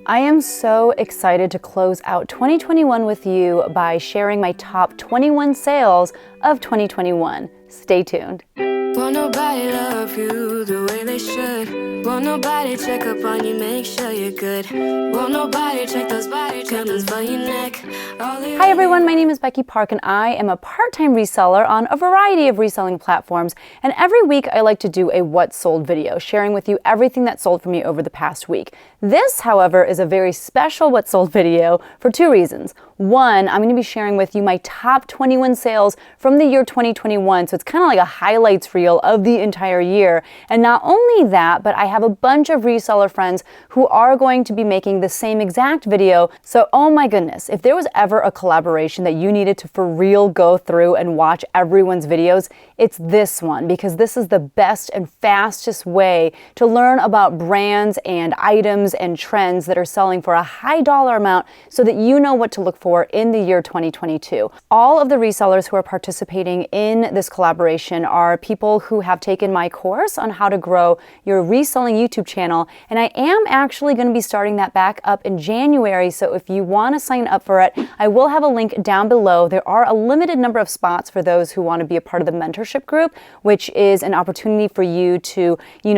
I am so excited to close out 2021 with you by sharing my top 21 sales of 2021. Stay tuned. Won't nobody love you the way they should. Won't nobody check up on you, make sure you're good. Won't nobody check those body tremors for your neck. Hi everyone, my name is Becky Park and I am a part-time reseller on a variety of reselling platforms. And every week I like to do a What Sold video, sharing with you everything that sold for me over the past week. This, however, is a very special What Sold video for two reasons. One, I'm going to be sharing with you my top 21 sales from the year 2021, so it's kind of like a highlights reel of the entire year. And not only that, but I have a bunch of reseller friends who are going to be making the same exact video. So, oh my goodness, if there was ever a collaboration that you needed to for real go through and watch everyone's videos, it's this one, because this is the best and fastest way to learn about brands and items and trends that are selling for a high dollar amount so that you know what to look for in the year 2022. All of the resellers who are participating in this collaboration are people who have taken my course on how to grow your reselling YouTube channel, and I am actually going to be starting that back up in January, so if you want to sign up for it, I will have a link down below. There are a limited number of spots for those who want to be a part of the mentorship group, which is an opportunity for you to,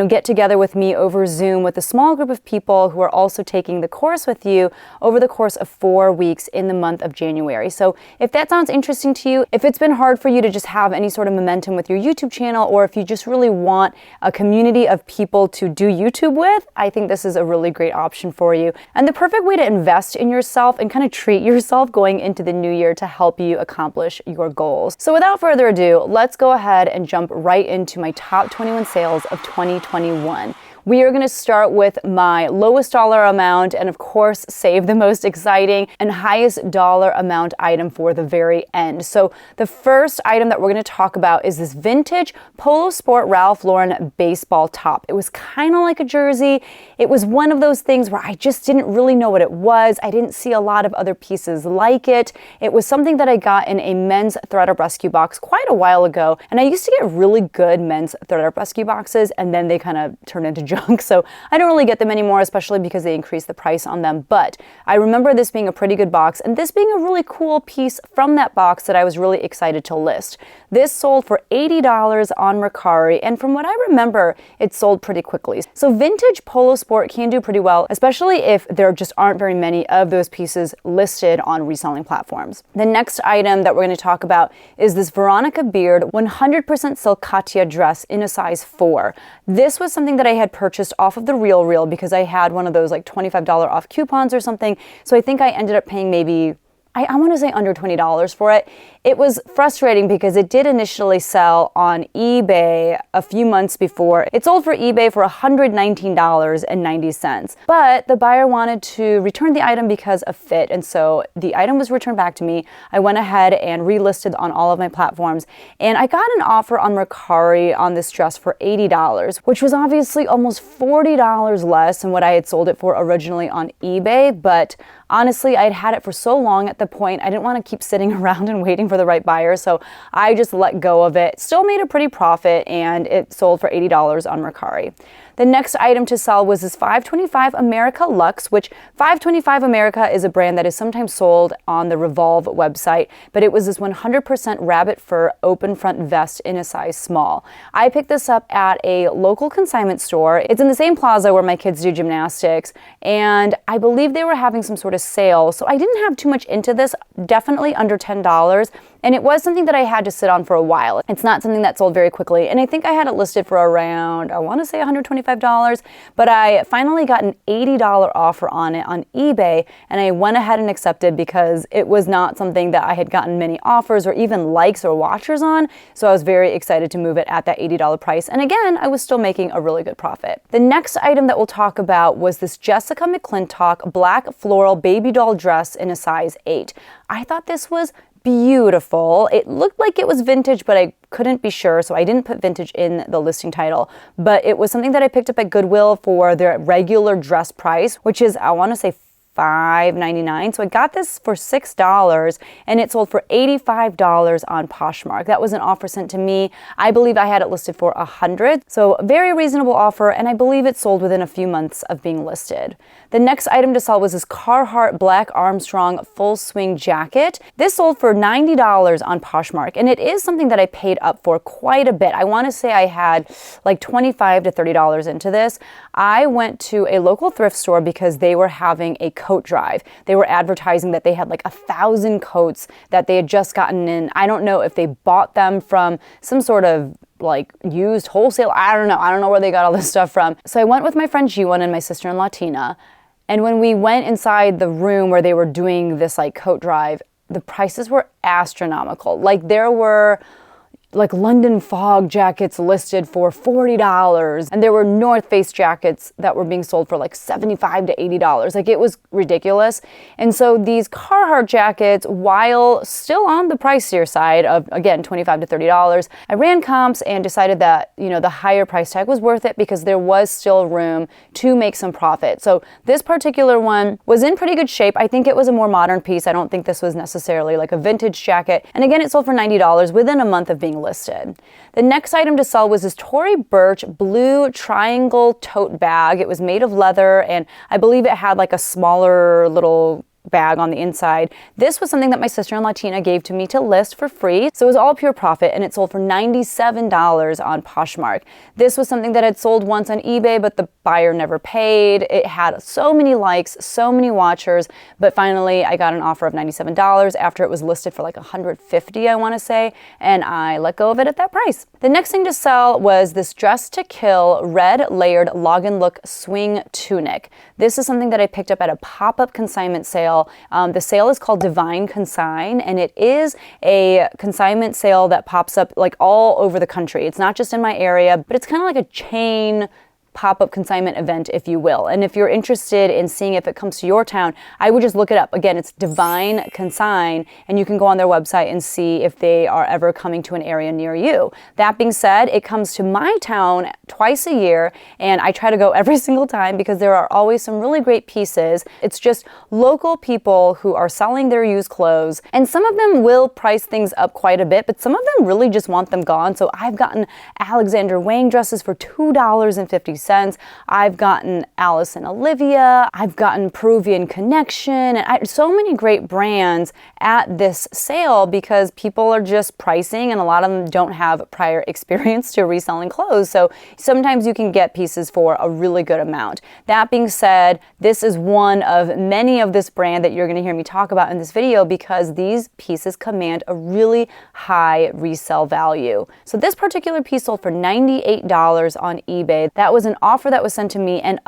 get together with me over Zoom with a small group of people who are also taking the course with you over the course of 4 weeks in the month of January. So if that sounds interesting to you, if it's been hard for you to just have any sort of momentum with your YouTube channel, or if you just really want a community of people to do YouTube with, I think this is a really great option for you. And the perfect way to invest in yourself and kind of treat yourself going into the new year to help you accomplish your goals. So without further ado, let's go ahead and jump right into my top 21 sales of 2021. We are going to start with my lowest dollar amount and of course save the most exciting and highest dollar amount item for the very end. So the first item that we're going to talk about is this vintage Polo Sport Ralph Lauren baseball top. It was kind of like a jersey. It was one of those things where I just didn't really know what it was. I didn't see a lot of other pieces like it. It was something that I got in a men's thredUP rescue box quite a while ago, and I used to get really good men's thredUP rescue boxes and then they kind of turned into junk, so I don't really get them anymore, especially because they increased the price on them. But I remember this being a pretty good box and this being a really cool piece from that box that I was really excited to list. This sold for $80 on Mercari, and from what I remember, it sold pretty quickly. So vintage Polo Sport can do pretty well, especially if there just aren't very many of those pieces listed on reselling platforms. The next item that we're going to talk about is this Veronica Beard 100% silk Katia dress in a size 4. This was something that I had purchased off of the RealReal because I had one of those like $25 off coupons or something. So I think I ended up paying maybe, I want to say under $20 for it. It was frustrating because it did initially sell on eBay a few months before. It sold for eBay for $119.90. But the buyer wanted to return the item because of fit, and so the item was returned back to me. I went ahead and relisted on all of my platforms, and I got an offer on Mercari on this dress for $80, which was obviously almost $40 less than what I had sold it for originally on eBay. But honestly, I had had it for so long at the point, I didn't want to keep sitting around and waiting for the right buyer, so I just let go of it. Still made a pretty profit, and it sold for $80 on Mercari. The next item to sell was this 525 America Luxe, which 525 America is a brand that is sometimes sold on the Revolve website, but it was this 100% rabbit fur open front vest in a size small. I picked this up at a local consignment store. It's in the same plaza where my kids do gymnastics, and I believe they were having some sort of sale, so I didn't have too much into this, definitely under $10, and it was something that I had to sit on for a while. It's not something that sold very quickly, and I think I had it listed for around, I want to say $125, but I finally got an $80 offer on it on eBay, and I went ahead and accepted because it was not something that I had gotten many offers or even likes or watchers on, so I was very excited to move it at that $80 price, and again, I was still making a really good profit. The next item that we'll talk about was this Jessica McClintock black floral baby doll dress in a size 8. I thought this was beautiful. It looked like it was vintage, but I couldn't be sure, so I didn't put vintage in the listing title. But it was something that I picked up at Goodwill for their regular dress price, which is, I want to say $5.99. So I got this for $6 and it sold for $85 on Poshmark. That was an offer sent to me. I believe I had it listed for $100. So very reasonable offer, and I believe it sold within a few months of being listed. The next item to sell was this Carhartt Black Armstrong full swing jacket. This sold for $90 on Poshmark, and it is something that I paid up for quite a bit. I want to say I had like $25 to $30 into this. I went to a local thrift store because they were having a coat drive. They were advertising that they had like 1,000 coats that they had just gotten in. I don't know if they bought them from some sort of like used wholesale. I don't know where they got all this stuff from. So I went with my friend G1 and my sister-in-law Tina. And when we went inside the room where they were doing this like coat drive, the prices were astronomical. Like there were like London Fog jackets listed for $40, and there were North Face jackets that were being sold for like $75 to $80. Like it was ridiculous. And so these Carhartt jackets, while still on the pricier side of, again, $25 to $30, I ran comps and decided that, you know, the higher price tag was worth it because there was still room to make some profit. So this particular one was in pretty good shape. I think it was a more modern piece. I don't think this was necessarily like a vintage jacket. And again, it sold for $90 within a month of being listed. The next item to sell was this Tory Burch blue triangle tote bag. It was made of leather, and I believe it had like a smaller little bag on the inside. This was something that my sister-in-law Tina gave to me to list for free. So it was all pure profit, and it sold for $97 on Poshmark. This was something that had sold once on eBay, but the buyer never paid. It had so many likes, so many watchers, but finally I got an offer of $97 after it was listed for like $150, I want to say, and I let go of it at that price. The next thing to sell was this Dress to Kill red layered log and look swing tunic. This is something that I picked up at a pop-up consignment sale. The sale is called Divine Consign, and it is a consignment sale that pops up like all over the country. It's not just in my area, but it's kind of like a chain pop-up consignment event, if you will. And if you're interested in seeing if it comes to your town, I would just look it up. Again, it's Divine Consign, and you can go on their website and see if they are ever coming to an area near you. That being said, it comes to my town twice a year, and I try to go every single time because there are always some really great pieces. It's just local people who are selling their used clothes, and some of them will price things up quite a bit, but some of them really just want them gone. So I've gotten Alexander Wang dresses for $2.50. I've gotten Alice and Olivia, I've gotten Peruvian Connection, and so many great brands at this sale because people are just pricing, and a lot of them don't have prior experience to reselling clothes. So sometimes you can get pieces for a really good amount. That being said, this is one of many of this brand that you're going to hear me talk about in this video because these pieces command a really high resale value. So this particular piece sold for $98 on eBay. That was an offer that was sent to me, and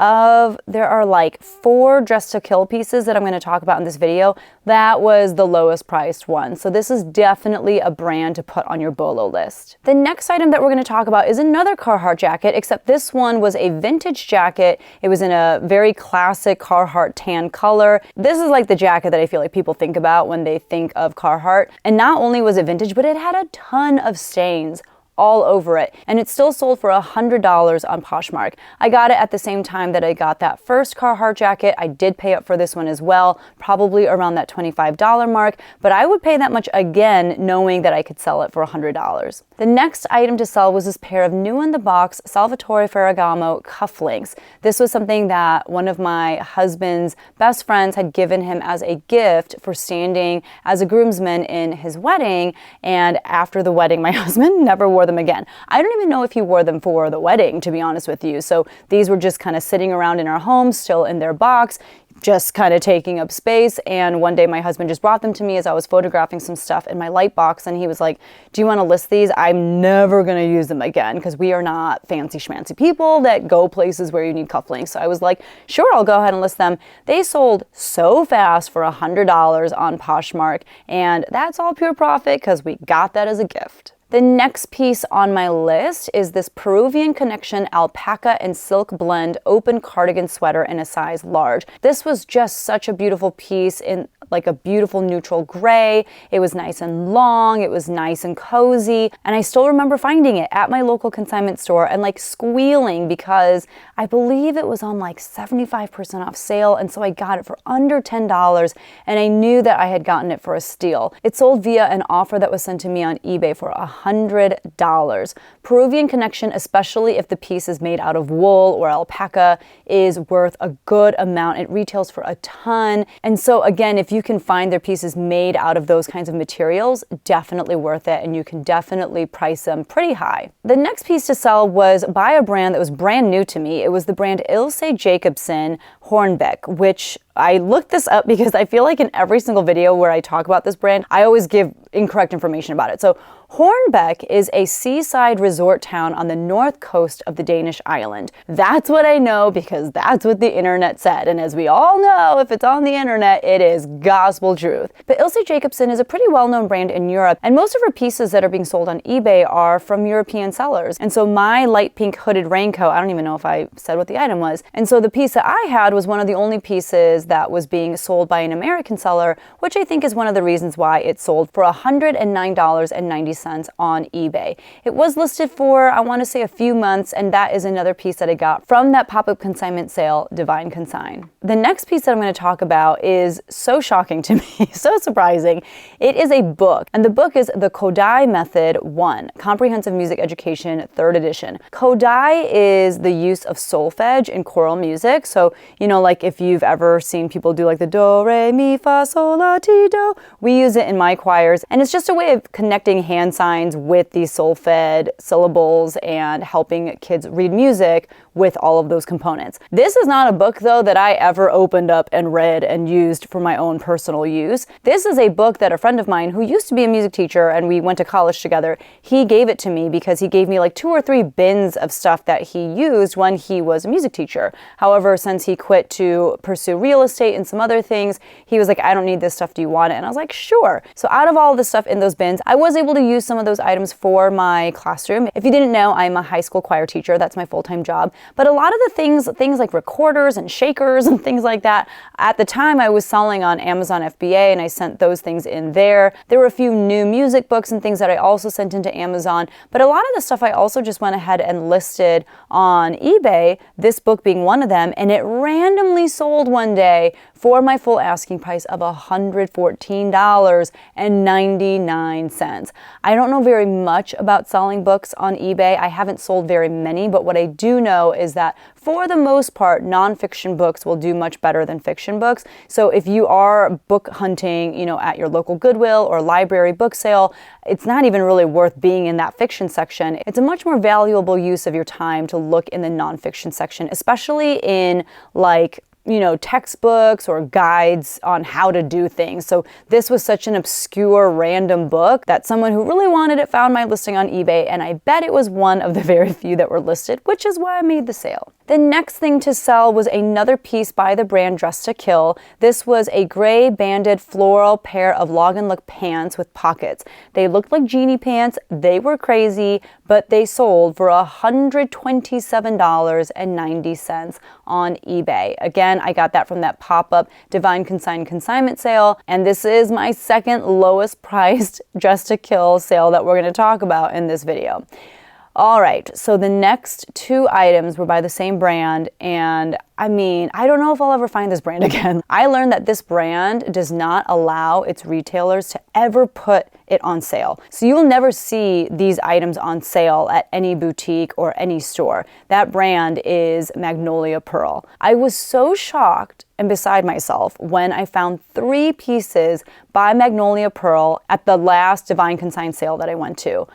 there are like 4 Dress to Kill pieces that I'm going to talk about in this video. That was the lowest priced one. So this is definitely a brand to put on your BOLO list. The next item that we're going to talk about is another Carhartt jacket, except this one was a vintage jacket. It was in a very classic Carhartt tan color. This is like the jacket that I feel like people think about when they think of Carhartt. And not only was it vintage, but it had a ton of stains all over it, and it still sold for $100 on Poshmark. I got it at the same time that I got that first Carhartt jacket. I did pay up for this one as well, probably around that $25 mark, but I would pay that much again knowing that I could sell it for $100. The next item to sell was this pair of new in the box Salvatore Ferragamo cufflinks. This was something that one of my husband's best friends had given him as a gift for standing as a groomsman in his wedding, and after the wedding my husband never wore them again. I don't even know if he wore them for the wedding, to be honest with you. So these were just kind of sitting around in our home, still in their box, just kind of taking up space. And one day my husband just brought them to me as I was photographing some stuff in my light box, and he was like, do you want to list these? I'm never going to use them again because we are not fancy schmancy people that go places where you need cufflinks. So I was like, sure, I'll go ahead and list them. They sold so fast for $100 on Poshmark, and that's all pure profit because we got that as a gift. The next piece on my list is this Peruvian Connection alpaca and silk blend open cardigan sweater in a size large. This was just such a beautiful piece in like a beautiful neutral gray. It was nice and long, it was nice and cozy, and I still remember finding it at my local consignment store and like squealing because I believe it was on like 75% off sale, and so I got it for under $10, and I knew that I had gotten it for a steal. It sold via an offer that was sent to me on eBay for $100. Peruvian connection, especially if the piece is made out of wool or alpaca, is worth a good amount. It retails for a ton. And so again, if you can find their pieces made out of those kinds of materials, definitely worth it, and you can definitely price them pretty high. The next piece to sell was by a brand that was brand new to me. It was the brand Ilse Jacobsen Hornbeck, which I looked this up because I feel like in every single video where I talk about this brand, I always give incorrect information about it. So Hornbeck is a seaside resort town on the north coast of the Danish island. That's what I know because that's what the internet said. And as we all know, if it's on the internet, it is gospel truth. But Ilse Jacobsen is a pretty well-known brand in Europe, and most of her pieces that are being sold on eBay are from European sellers. And so my light pink hooded raincoat, I don't even know if I said what the item was. And so the piece that I had was one of the only pieces that was being sold by an American seller, which I think is one of the reasons why it sold for $109.90 on eBay. It was listed for, I want to say, a few months, and that is another piece that I got from that pop-up consignment sale, Divine Consign. The next piece that I'm going to talk about is so shocking to me, so surprising. It is a book, and the book is The Kodai Method 1, Comprehensive Music Education, 3rd edition. Kodai is the use of solfege in choral music. So, you know, like if you've ever seen people do like the do, re, mi, fa, sol, la, ti, do, we use it in my choirs, and it's just a way of connecting hand signs with these solfege syllables and helping kids read music with all of those components. This is not a book though that I ever opened up and read and used for my own personal use. This is a book that a friend of mine who used to be a music teacher and we went to college together, he gave it to me because he gave me like 2 or 3 bins of stuff that he used when he was a music teacher. However, since he quit to pursue real estate and some other things, he was like, I don't need this stuff, do you want it? And I was like, sure. So out of all the stuff in those bins, I was able to use some of those items for my classroom. If you didn't know, I'm a high school choir teacher. That's my full-time job. But a lot of the things like recorders and shakers and things like that, at the time I was selling on Amazon FBA, and I sent those things in there. There were a few new music books and things that I also sent into Amazon, but a lot of the stuff I also just went ahead and listed on eBay, this book being one of them, and it randomly sold one day for my full asking price of $114.99. I don't know very much about selling books on eBay. I haven't sold very many, but what I do know is that for the most part, nonfiction books will do much better than fiction books. So if you are book hunting, you know, at your local Goodwill or library book sale, it's not even really worth being in that fiction section. It's a much more valuable use of your time to look in the nonfiction section, especially in like, you know, textbooks or guides on how to do things. So this was such an obscure random book that someone who really wanted it found my listing on eBay, and I bet it was one of the very few that were listed, which is why I made the sale. The next thing to sell was another piece by the brand Dressed to Kill. This was a gray banded floral pair of Log and Look pants with pockets. They looked like genie pants. They were crazy, but they sold for $127.90 on eBay. Again, I got that from that pop-up Divine Consign consignment sale, and this is my second lowest priced Dressed to Kill sale that we're going to talk about in this video. All right, so the next 2 items were by the same brand, and I mean, I don't know if I'll ever find this brand again. I learned that this brand does not allow its retailers to ever put it on sale. So you will never see these items on sale at any boutique or any store. That brand is Magnolia Pearl. I was so shocked and beside myself when I found 3 pieces by Magnolia Pearl at the last Divine Consign sale that I went to.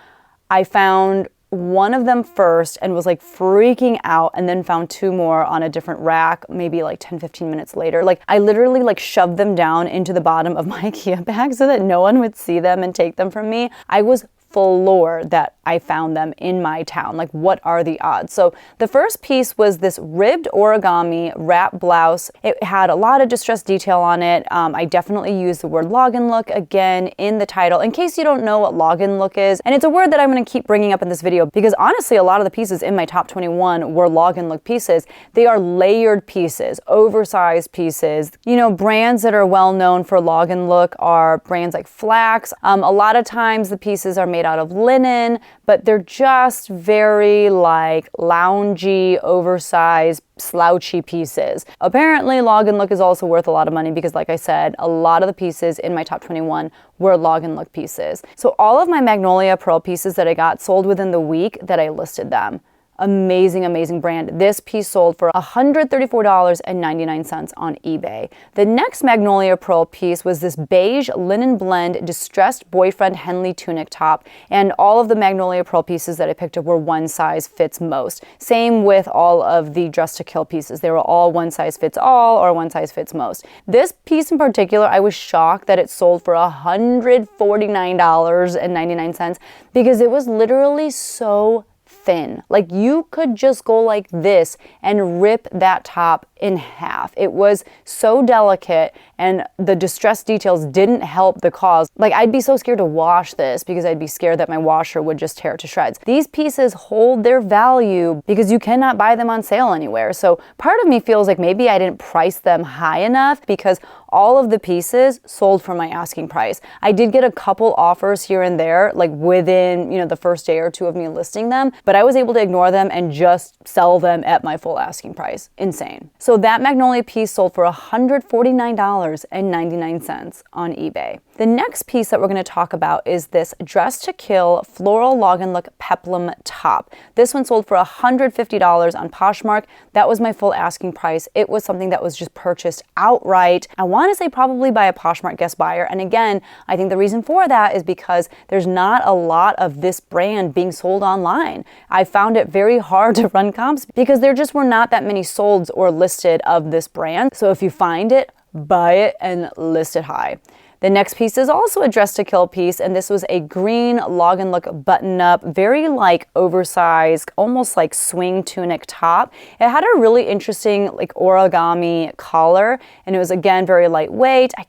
I found one of them first and was like freaking out, and then found 2 more on a different rack maybe like 10-15 minutes later. Like I literally like shoved them down into the bottom of my IKEA bag so that no one would see them and take them from me. I was floor that I found them in my town. Like, what are the odds? So the first piece was this ribbed origami wrap blouse. It had a lot of distressed detail on it. I definitely used the word login look again in the title in case you don't know what login look is. And it's a word that I'm going to keep bringing up in this video because honestly, a lot of the pieces in my top 21 were login look pieces. They are layered pieces, oversized pieces. You know, brands that are well known for login look are brands like Flax. A lot of times the pieces are made out of linen, but they're just very like loungy, oversized, slouchy pieces. Apparently, login look is also worth a lot of money because, like I said, a lot of the pieces in my top 21 were login look pieces. So all of my Magnolia Pearl pieces that I got sold within the week that I listed them. Amazing, amazing brand. This piece sold for $134.99 on eBay. The next Magnolia Pearl piece was this beige linen blend distressed boyfriend Henley tunic top, and all of the Magnolia Pearl pieces that I picked up were one size fits most. Same with all of the Dress to Kill pieces. They were all one size fits all or one size fits most. This piece in particular, I was shocked that it sold for $149.99 because it was literally so thin. Like, you could just go like this and rip that top in half. It was so delicate and the distressed details didn't help the cause. Like, I'd be so scared to wash this because I'd be scared that my washer would just tear it to shreds. These pieces hold their value because you cannot buy them on sale anywhere. So part of me feels like maybe I didn't price them high enough because all of the pieces sold for my asking price. I did get a couple offers here and there, like within, the first day or two of me listing them, but I was able to ignore them and just sell them at my full asking price. Insane. So that Magnolia piece sold for $149.99 on eBay. The next piece that we're going to talk about is this Dress to Kill floral login look peplum top. This one sold for $150 on Poshmark. That was my full asking price. It was something that was just purchased outright. I want to say probably by a Poshmark guest buyer. And again, I think the reason for that is because there's not a lot of this brand being sold online. I found it very hard to run comps because there just were not that many solds or listed of this brand. So if you find it, buy it and list it high. The next piece is also a Dress to Kill piece, and this was a green login look button-up, very like oversized, almost like swing tunic top. It had a really interesting like origami collar, and it was again very lightweight. I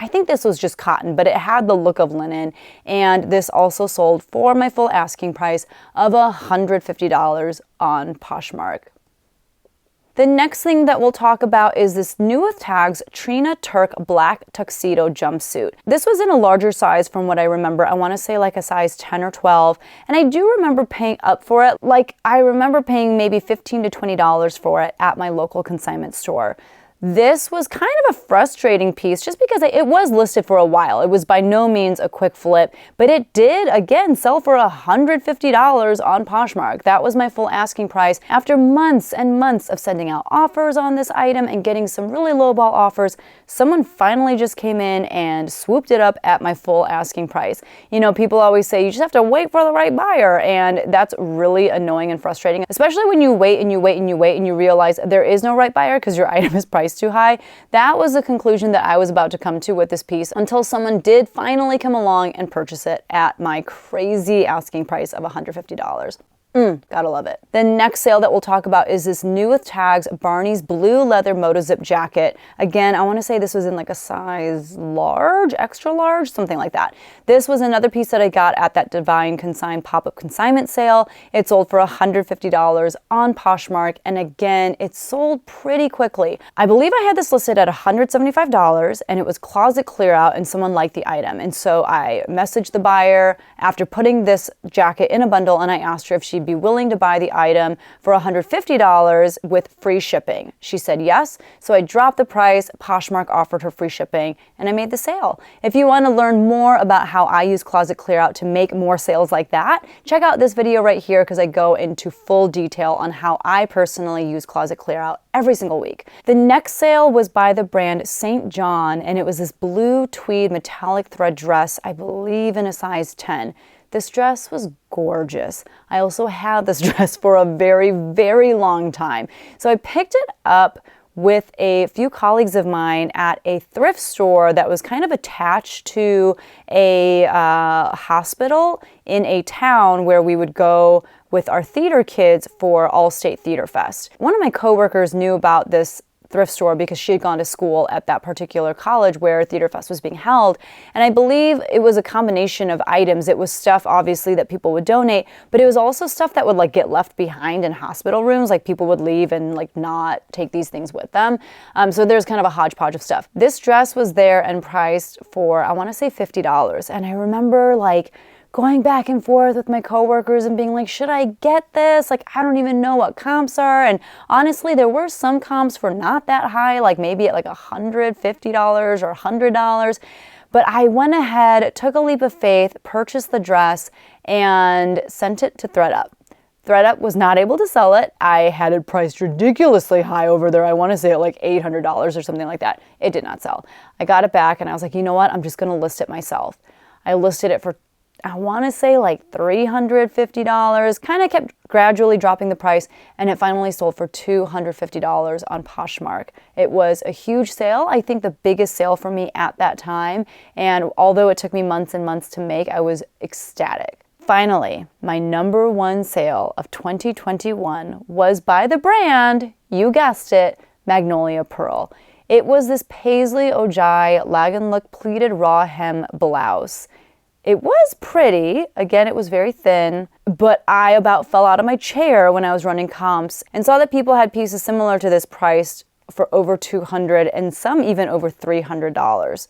think this was just cotton, but it had the look of linen, and this also sold for my full asking price of $150 on Poshmark. The next thing that we'll talk about is this new with tags Trina Turk black tuxedo jumpsuit. This was in a larger size from what I remember. I want to say like a size 10 or 12. And I do remember paying up for it. Like, I remember paying maybe $15 to $20 for it at my local consignment store. This was kind of a frustrating piece just because it was listed for a while. It was by no means a quick flip, but it did, again, sell for $150 on Poshmark. That was my full asking price. After months and months of sending out offers on this item and getting some really lowball offers, someone finally just came in and swooped it up at my full asking price. People always say you just have to wait for the right buyer, and that's really annoying and frustrating, especially when you wait and you wait and you wait and you realize there is no right buyer because your item is priced too high. That was the conclusion that I was about to come to with this piece until someone did finally come along and purchase it at my crazy asking price of $150. Gotta love it. The next sale that we'll talk about is this new with tags Barney's blue leather moto zip jacket. Again, I want to say this was in like a size large, extra large, something like that. This was another piece that I got at that Divine Consign pop-up consignment sale. It sold for $150 on Poshmark, and again, it sold pretty quickly. I believe I had this listed at $175, and it was closet clear out, and someone liked the item. And so I messaged the buyer after putting this jacket in a bundle, and I asked her if she'd be willing to buy the item for $150 with free shipping. She said yes, so I dropped the price. Poshmark offered her free shipping, and I made the sale. If you want to learn more about how I use closet clear out to make more sales like that, check out this video right here because I go into full detail on how I personally use closet clear out every single week. The next sale was by the brand St. John, and it was this blue tweed metallic thread dress, I believe in a size 10. This dress was gorgeous. I also had this dress for a very, very long time. So I picked it up with a few colleagues of mine at a thrift store that was kind of attached to a hospital in a town where we would go with our theater kids for All-State Theater Fest. One of my coworkers knew about this thrift store because she had gone to school at that particular college where Theater Fest was being held. And I believe it was a combination of items. It was stuff, obviously, that people would donate, but it was also stuff that would like get left behind in hospital rooms. Like people would leave and like not take these things with them. So there's kind of a hodgepodge of stuff. This dress was there and priced for, I want to say $50. And I remember like going back and forth with my coworkers and being like, should I get this? Like, I don't even know what comps are. And honestly, there were some comps for not that high, like maybe at like $150 or $100. But I went ahead, took a leap of faith, purchased the dress, and sent it to ThredUp. ThredUp was not able to sell it. I had it priced ridiculously high over there. I want to say at like $800 or something like that. It did not sell. I got it back and I was like, you know what? I'm just going to list it myself. I listed it for, I want to say like $350, kind of kept gradually dropping the price, and it finally sold for $250 on Poshmark. It was a huge sale, I think the biggest sale for me at that time, and although it took me months and months to make, I was ecstatic. Finally, my number one sale of 2021 was by the brand, you guessed it, Magnolia Pearl. It was this Paisley Ojai lag and look pleated raw hem blouse. It was pretty. Again, it was very thin, but I about fell out of my chair when I was running comps and saw that people had pieces similar to this priced for over $200 and some even over $300.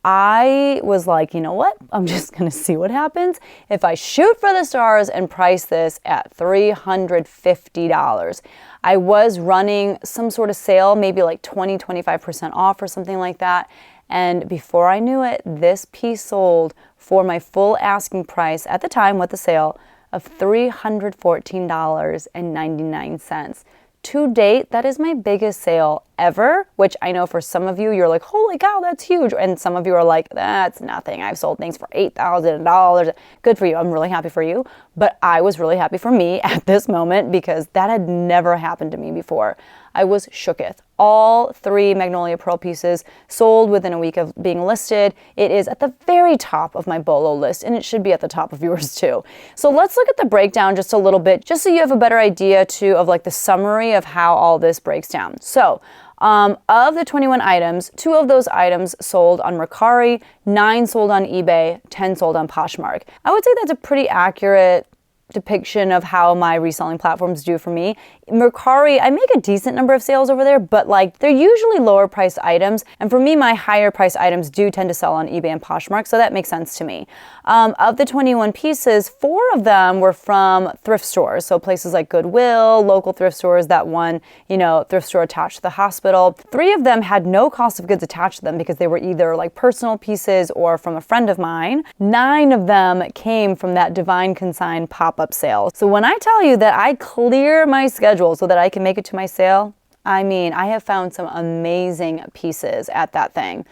I was like, you know what? I'm just going to see what happens if I shoot for the stars and price this at $350. I was running some sort of sale, maybe like 25% off or something like that. And before I knew it, this piece sold for my full asking price at the time with the sale of $314.99. To date, that is my biggest sale ever, which I know for some of you, you're like, holy cow, that's huge. And some of you are like, that's nothing. I've sold things for $8,000. Good for you. I'm really happy for you. But I was really happy for me at this moment because that had never happened to me before. I was shooketh. All three Magnolia Pearl pieces sold within a week of being listed. It is at the very top of my BOLO list, and it should be at the top of yours too. So let's look at the breakdown just a little bit, just so you have a better idea too of like the summary of how all this breaks down. So of the 21 items, 2 of those items sold on Mercari, 9 sold on eBay, 10 sold on Poshmark. I would say that's a pretty accurate depiction of how my reselling platforms do for me. Mercari, I make a decent number of sales over there, but like they're usually lower priced items. And for me, my higher priced items do tend to sell on eBay and Poshmark, so that makes sense to me. Of the 21 pieces, 4 of them were from thrift stores. So places like Goodwill, local thrift stores, that one, thrift store attached to the hospital. 3 of them had no cost of goods attached to them because they were either like personal pieces or from a friend of mine. 9 of them came from that Divine Consign pop-up sale. So when I tell you that I clear my schedule so that I can make it to my sale, I mean, I have found some amazing pieces at that thing.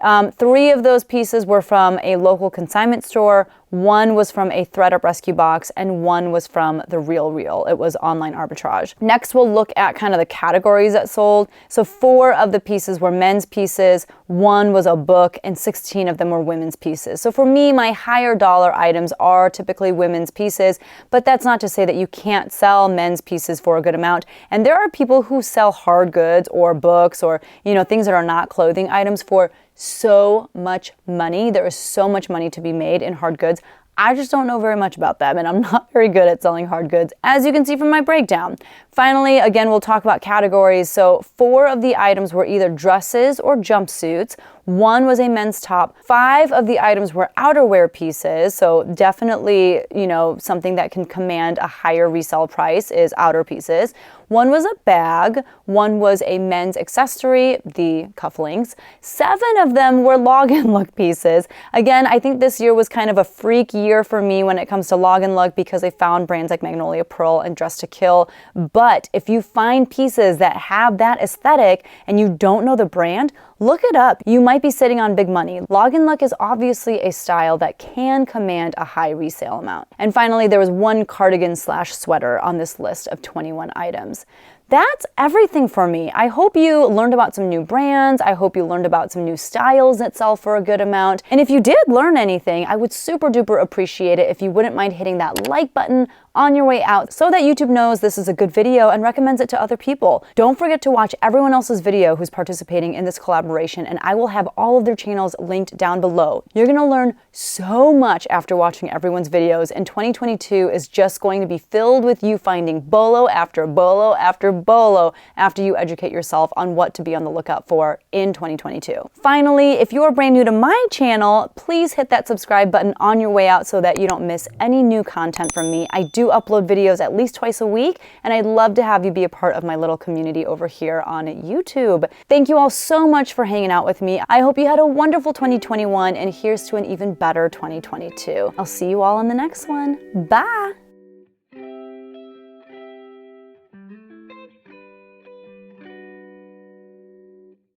3 of those pieces were from a local consignment store. 1 was from a ThredUp rescue box, and 1 was from The Real. It was online arbitrage. Next, we'll look at kind of the categories that sold. So 4 of the pieces were men's pieces, 1 was a book, and 16 of them were women's pieces. So for me, my higher dollar items are typically women's pieces, but that's not to say that you can't sell men's pieces for a good amount. And there are people who sell hard goods or books or, things that are not clothing items for so much money. There is so much money to be made in hard goods. I just don't know very much about them, and I'm not very good at selling hard goods, as you can see from my breakdown. Finally, again, we'll talk about categories. So 4 of the items were either dresses or jumpsuits. 1 was a men's top. 5 of the items were outerwear pieces. So definitely, something that can command a higher resale price is outer pieces. 1 was a bag. 1 was a men's accessory, the cufflinks. 7 of them were log and look pieces. Again, I think this year was kind of a freak year for me when it comes to log and look because I found brands like Magnolia Pearl and Dress to Kill. But if you find pieces that have that aesthetic and you don't know the brand, look it up. You might be sitting on big money. Log and look is obviously a style that can command a high resale amount. And finally, there was 1 cardigan/sweater on this list of 21 items. That's everything for me. I hope you learned about some new brands. I hope you learned about some new styles that sell for a good amount. And if you did learn anything, I would super duper appreciate it if you wouldn't mind hitting that like button on your way out so that YouTube knows this is a good video and recommends it to other people. Don't forget to watch everyone else's video who's participating in this collaboration, and I will have all of their channels linked down below. You're gonna learn so much after watching everyone's videos, and 2022 is just going to be filled with you finding BOLO after BOLO after BOLO after you educate yourself on what to be on the lookout for in 2022. Finally, if you're brand new to my channel, please hit that subscribe button on your way out so that you don't miss any new content from me. I do upload videos at least twice a week, and I'd love to have you be a part of my little community over here on YouTube. Thank you all so much for hanging out with me. I hope you had a wonderful 2021, and here's to an even better 2022. I'll see you all in the next one. Bye!